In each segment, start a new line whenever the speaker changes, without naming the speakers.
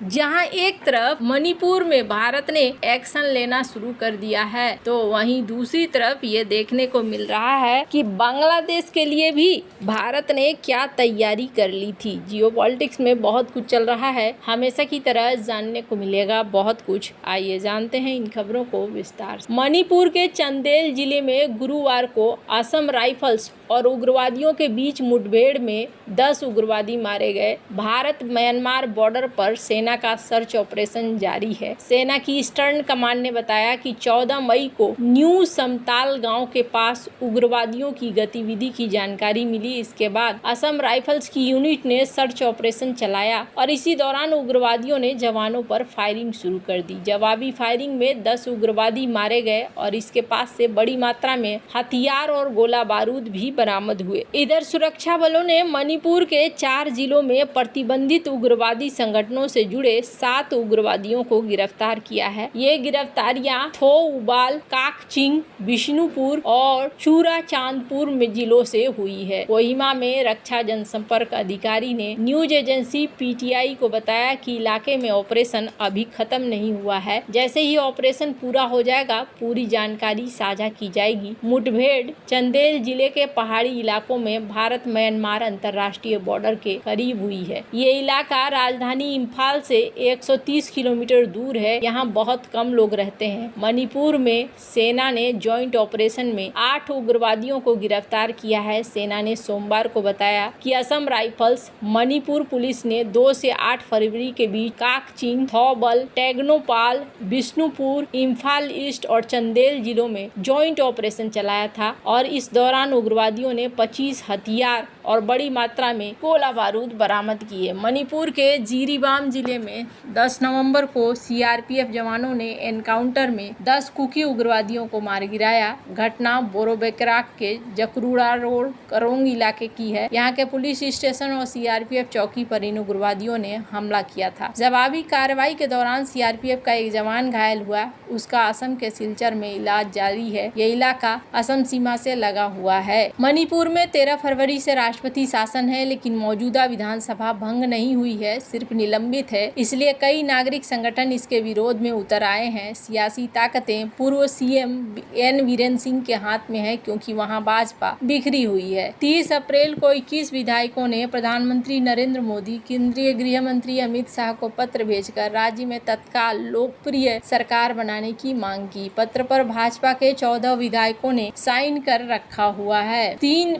जहां एक तरफ मणिपुर में भारत ने एक्शन लेना शुरू कर दिया है, तो वहीं दूसरी तरफ ये देखने को मिल रहा है कि बांग्लादेश के लिए भी भारत ने क्या तैयारी कर ली थी। जियोपॉलिटिक्स में बहुत कुछ चल रहा है, हमेशा की तरह जानने को मिलेगा बहुत कुछ। आइए जानते हैं इन खबरों को विस्तार से। मणिपुर के चंदेल जिले में गुरुवार को असम राइफल्स और उग्रवादियों के बीच मुठभेड़ में 10 उग्रवादी मारे गए। भारत म्यांमार बॉर्डर पर सेना का सर्च ऑपरेशन जारी है। सेना की ईस्टर्न कमांड ने बताया कि 14 मई को न्यू समताल गांव के पास उग्रवादियों की गतिविधि की जानकारी मिली। इसके बाद असम राइफल्स की यूनिट ने सर्च ऑपरेशन चलाया और इसी दौरान उग्रवादियों ने जवानों पर फायरिंग शुरू कर दी। जवाबी फायरिंग में 10 उग्रवादी मारे गए और इसके पास से बड़ी मात्रा में हथियार और गोला बारूद भी बरामद हुए। इधर सुरक्षा बलों ने मणिपुर के 4 जिलों में प्रतिबंधित उग्रवादी संगठनों से जुड़े 7 उग्रवादियों को गिरफ्तार किया है। ये गिरफ्तारियां थो उबाल, काकचिंग, बिष्णुपुर और चूरा चांदपुर में जिलों से हुई है। कोहिमा में रक्षा जनसंपर्क अधिकारी ने न्यूज एजेंसी पीटीआई को बताया कि इलाके में ऑपरेशन अभी खत्म नहीं हुआ है। जैसे ही ऑपरेशन पूरा हो जाएगा, पूरी जानकारी साझा की जाएगी। मुठभेड़ चंदेल जिले के पहाड़ी इलाकों में भारत म्यांमार अंतर्राष्ट्रीय बॉर्डर के करीब हुई है। ये इलाका राजधानी इम्फाल से 130 किलोमीटर दूर है। यहाँ बहुत कम लोग रहते हैं। मणिपुर में सेना ने जॉइंट ऑपरेशन में 8 उग्रवादियों को गिरफ्तार किया है। सेना ने सोमवार को बताया कि असम राइफल्स, मणिपुर पुलिस ने 2 से 8 फरवरी के बीच काकचिंग, थौबल, टेग्नोपाल, बिष्णुपुर, इम्फाल ईस्ट और चंदेल जिलों में जॉइंट ऑपरेशन चलाया था और इस दौरान उग्रवादियों ने 25 हथियार और बड़ी मात्रा में गोला बारूद बरामद किए। मणिपुर के जिरीबाम जिले में 10 नवंबर को सीआरपीएफ जवानों ने एनकाउंटर में 10 कुकी उग्रवादियों को मार गिराया। घटना बोरोबेकराक के जकरूड़ा रोड करोंग इलाके की है। यहाँ के पुलिस स्टेशन और सीआरपीएफ चौकी पर इन उग्रवादियों ने हमला किया था। जवाबी कार्रवाई के दौरान सीआरपीएफ का एक जवान घायल हुआ। उसका असम के सिलचर में इलाज जारी है। ये इलाका असम सीमा से लगा हुआ है। मणिपुर में 13 फरवरी से राष्ट्रपति शासन है, लेकिन मौजूदा विधानसभा भंग नहीं हुई है, सिर्फ निलंबित है। इसलिए कई नागरिक संगठन इसके विरोध में उतर आए हैं। सियासी ताकतें पूर्व सीएम एन बीरेन सिंह के हाथ में है, क्योंकि वहां भाजपा बिखरी हुई है। 30 अप्रैल को 21 विधायकों ने प्रधानमंत्री नरेंद्र मोदी, केंद्रीय गृह मंत्री अमित शाह को पत्र भेजकर राज्य में तत्काल लोकप्रिय सरकार बनाने की मांग की। पत्र पर भाजपा के 14 विधायकों ने साइन कर रखा हुआ है।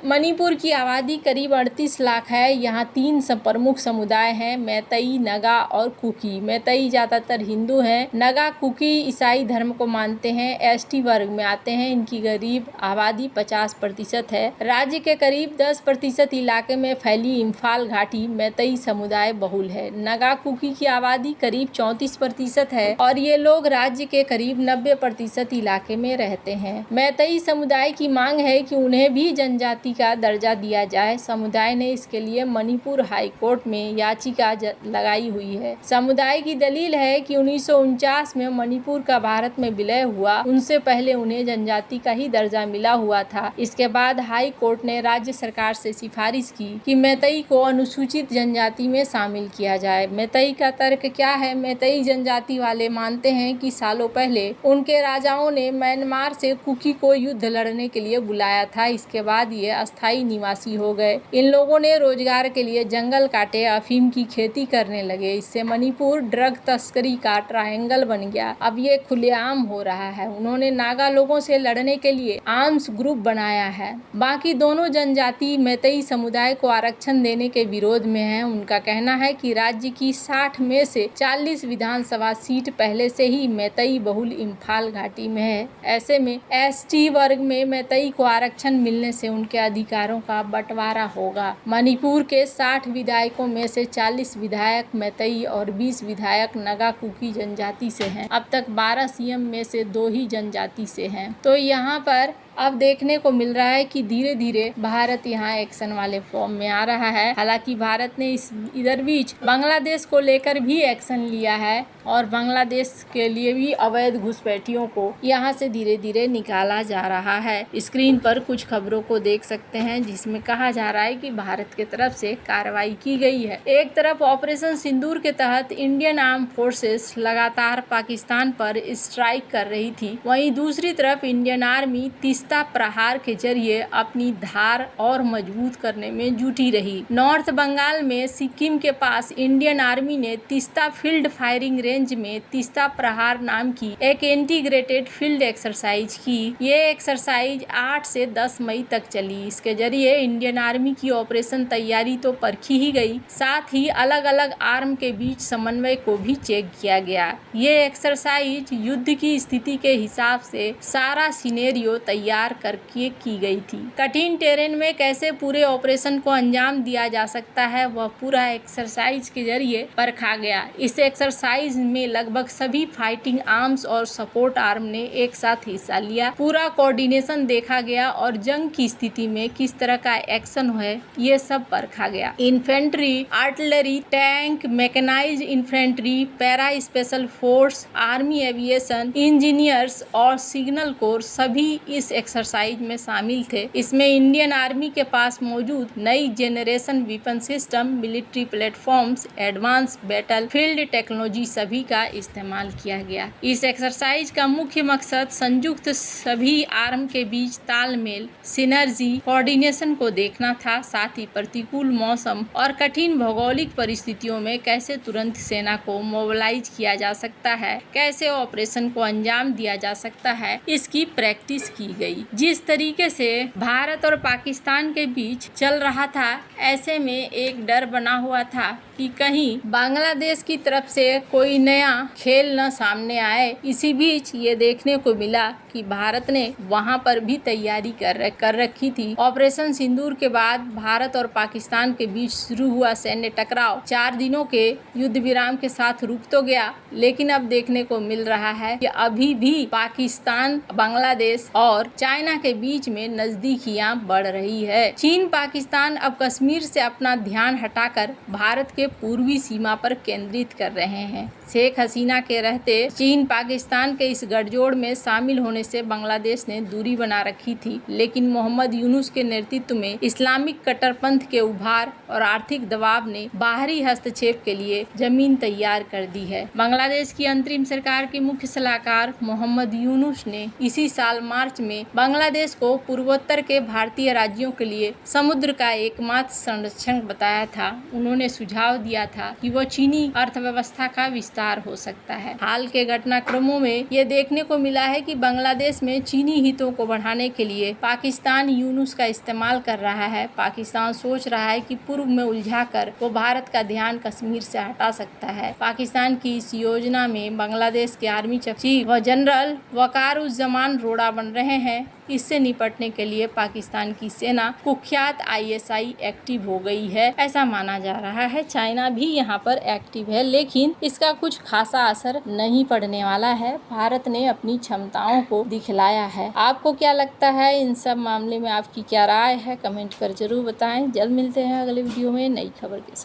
मणिपुर की आबादी करीब 38 लाख है। यहाँ 3 प्रमुख समुदाय हैं, मैतई, नगा और कुकी। मैतई ज्यादातर हिंदू हैं। नगा कुकी ईसाई धर्म को मानते हैं, एसटी वर्ग में आते हैं। इनकी गरीब आबादी 50% है। राज्य के करीब 10% इलाके में फैली इम्फाल घाटी मैतई समुदाय बहुल है। नगा कुकी की आबादी करीब 34% है और ये लोग राज्य के करीब 90% इलाके में रहते हैं। मैतई समुदाय की मांग है कि उन्हें भी जनजाति का दर्जा दिया जाए। समुदाय ने इसके लिए मणिपुर हाई कोर्ट में याचिका लगाई हुई है। समुदाय की दलील है कि 1949 में मणिपुर का भारत में विलय हुआ, उनसे पहले उन्हें जनजाति का ही दर्जा मिला हुआ था। इसके बाद हाई कोर्ट ने राज्य सरकार से सिफारिश की कि मैतई को अनुसूचित जनजाति में शामिल किया जाए। मैतई का तर्क क्या है? मैतई जनजाति वाले मानते हैं कि सालों पहले उनके राजाओं ने म्यांमार से कुकी को युद्ध लड़ने के लिए बुलाया था। इसके बाद ये अस्थायी निवासी हो गए। इन लोगों ने रोजगार के लिए जंगल काटे, अफीम की खेती करने लगे। इससे मणिपुर ड्रग तस्करी का ट्रायंगल बन गया। अब ये खुलेआम हो रहा है। उन्होंने नागा लोगों से लड़ने के लिए आर्म्स ग्रुप बनाया है। बाकी दोनों जनजाति मैतई समुदाय को आरक्षण देने के विरोध में हैं। उनका कहना है कि राज्य की 60 में से 40 विधानसभा सीट पहले से ही मैतई बहुल इम्फाल घाटी में है। ऐसे में एसटी वर्ग में मैतई को आरक्षण मिलने से उनके अधिकारों का बंटवारा होगा। मणिपुर के 60 विधायकों में से 40 विधायक मैतई और 20 विधायक नगा कुकी जनजाति से हैं। अब तक 12 सीएम में से 2 ही जनजाति से हैं। तो यहाँ पर अब देखने को मिल रहा है कि धीरे धीरे भारत यहाँ एक्शन वाले फॉर्म में आ रहा है। हालांकि भारत ने इधर बीच बांग्लादेश को लेकर भी एक्शन लिया है और बांग्लादेश के लिए भी अवैध घुसपैठियों को यहाँ से धीरे धीरे निकाला जा रहा है। स्क्रीन पर कुछ खबरों को देख सकते हैं जिसमें कहा जा रहा है कि भारत की तरफ से कार्रवाई की गई है। एक तरफ ऑपरेशन सिंदूर के तहत इंडियन आर्म फोर्सेस लगातार पाकिस्तान पर स्ट्राइक कर रही थी, वहीं दूसरी तरफ इंडियन आर्मी तीस्ता प्रहार के जरिए अपनी धार और मजबूत करने में जुटी रही। नॉर्थ बंगाल में सिक्किम के पास इंडियन आर्मी ने तीस्ता फील्ड फायरिंग रेंज में तीस्ता प्रहार नाम की एक इंटीग्रेटेड फील्ड एक्सरसाइज की। ये एक्सरसाइज 8 से 10 मई तक चली। इसके जरिए इंडियन आर्मी की ऑपरेशन तैयारी तो परखी ही गई, साथ ही अलग अलग आर्म के बीच समन्वय को भी चेक किया गया। ये एक्सरसाइज युद्ध की स्थिति के हिसाब से सारा सिनेरियो तैयार करके की गई थी। कठिन टेरेन में कैसे पूरे ऑपरेशन को अंजाम दिया जा सकता है वह पूरा एक्सरसाइज के जरिए परखा गया। इस एक्सरसाइज में लगभग सभी फाइटिंग आर्म्स और सपोर्ट आर्म ने एक साथ हिस्सा लिया। पूरा कोऑर्डिनेशन देखा गया और जंग की स्थिति में किस तरह का एक्शन है ये सब परखा गया। Infantry, artillery, tank, mechanised infantry, para special force, army aviation, engineers और सिग्नल कोर सभी इस एक्सरसाइज में शामिल थे। इसमें इंडियन आर्मी के पास मौजूद नई generation weapon system, military platforms, advance battle field technology सभी का इस्तेमाल किया गया। इस एक्सरसाइज का मुख्य मकसद संयुक्त सभी आर्म के बीच तालमेल, सिनर्जी, कोऑर्डिनेशन को देखना था। साथ ही प्रतिकूल मौसम और कठिन भौगोलिक परिस्थितियों में कैसे तुरंत सेना को मोबिलाइज किया जा सकता है, कैसे ऑपरेशन को अंजाम दिया जा सकता है, इसकी प्रैक्टिस की गई। जिस तरीके से भारत और पाकिस्तान के बीच चल रहा था, ऐसे में एक डर बना हुआ था कि कहीं बांग्लादेश की तरफ से कोई नया खेल न सामने आए। इसी बीच ये देखने को मिला कि भारत ने वहां पर भी तैयारी कर रखी थी। ऑपरेशन सिंदूर के बाद भारत और पाकिस्तान के बीच शुरू हुआ सैन्य टकराव 4 दिनों के युद्ध विराम के साथ रुक तो गया, लेकिन अब देखने को मिल रहा है कि अभी भी पाकिस्तान, बांग्लादेश और चाइना के बीच में नजदीकियां बढ़ रही है। चीन, पाकिस्तान अब कश्मीर से अपना ध्यान हटाकर भारत के पूर्वी सीमा पर केंद्रित कर रहे हैं। शेख हसीना के रहते चीन पाकिस्तान के इस गठजोड़ में शामिल होने से बांग्लादेश ने दूरी बना रखी थी, लेकिन मोहम्मद यूनुस के नेतृत्व में इस्लामिक कट्टरपंथ के उभार और आर्थिक दबाव ने बाहरी हस्तक्षेप के लिए जमीन तैयार कर दी है। बांग्लादेश की अंतरिम सरकार के मुख्य सलाहकार मोहम्मद यूनुस ने इसी साल मार्च में बांग्लादेश को पूर्वोत्तर के भारतीय राज्यों के लिए समुद्र का एकमात्र संरक्षण बताया था। उन्होंने सुझाव दिया था कि वह चीनी अर्थव्यवस्था का विस्तार हो सकता है। हाल के घटनाक्रमों में ये देखने को मिला है कि बांग्लादेश में चीनी हितों को बढ़ाने के लिए पाकिस्तान यूनुस का इस्तेमाल कर रहा है। पाकिस्तान सोच रहा है कि पूर्व में उलझाकर वो भारत का ध्यान कश्मीर से हटा सकता है। पाकिस्तान की इस योजना में बांग्लादेश के आर्मी चीफ व जनरल वकारुज्जमान रोड़ा बन रहे हैं। इससे निपटने के लिए पाकिस्तान की सेना कुख्यात ISI एक्टिव हो गई है, ऐसा माना जा रहा है। चाइना भी यहाँ पर एक्टिव है, लेकिन इसका कुछ खासा असर नहीं पड़ने वाला है। भारत ने अपनी क्षमताओं को दिखलाया है। आपको क्या लगता है इन सब मामले में, आपकी क्या राय है? कमेंट कर जरूर बताएं। जल्द मिलते हैं अगले वीडियो में नई खबर के साथ।